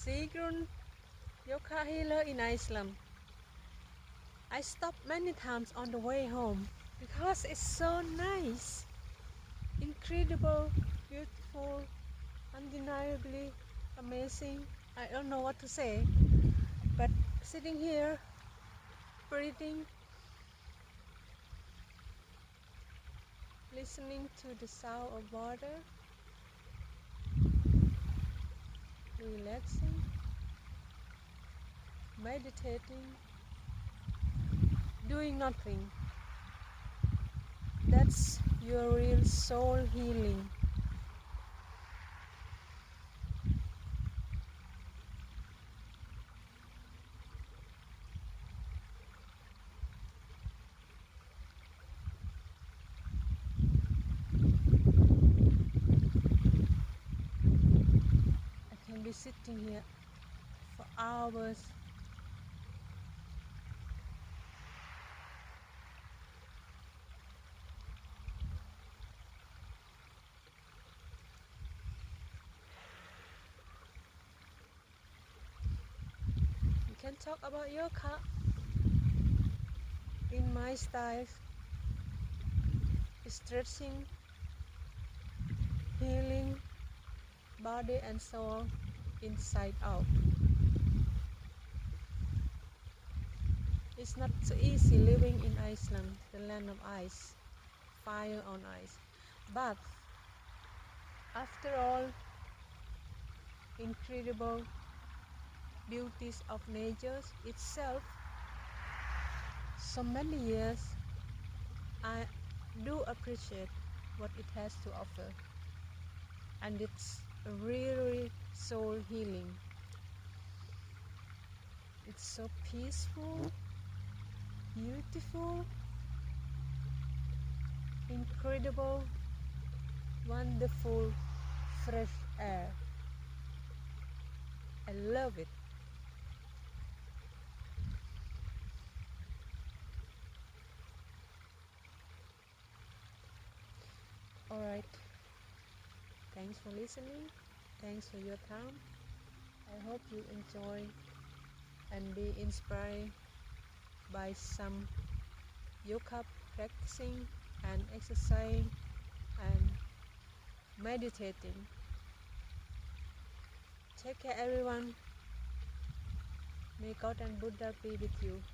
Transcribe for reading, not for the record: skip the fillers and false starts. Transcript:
Sigrun yoga healer in Iceland. I stopped many times on the way home because it's so nice, incredible, beautiful, undeniably amazing. I don't know what to say, but sitting here, breathing, listening to the sound of water, relaxing, meditating, doing nothing. That's your real soul healing. I can be sitting here for hours. We can talk about yoga in my style, stretching, healing body and soul inside out. It's not so easy living in Iceland, the land of ice, fire on ice. But after all, incredible beauties of nature itself, so many years, I do appreciate what it has to offer. And it's really soul healing. It's so peaceful, beautiful, incredible, wonderful, fresh air. I love it. Alright, thanks for listening. Thanks for your time. I hope you enjoy and be inspired by some yoga practicing and exercising and meditating. Take care, everyone. May God and Buddha be with you.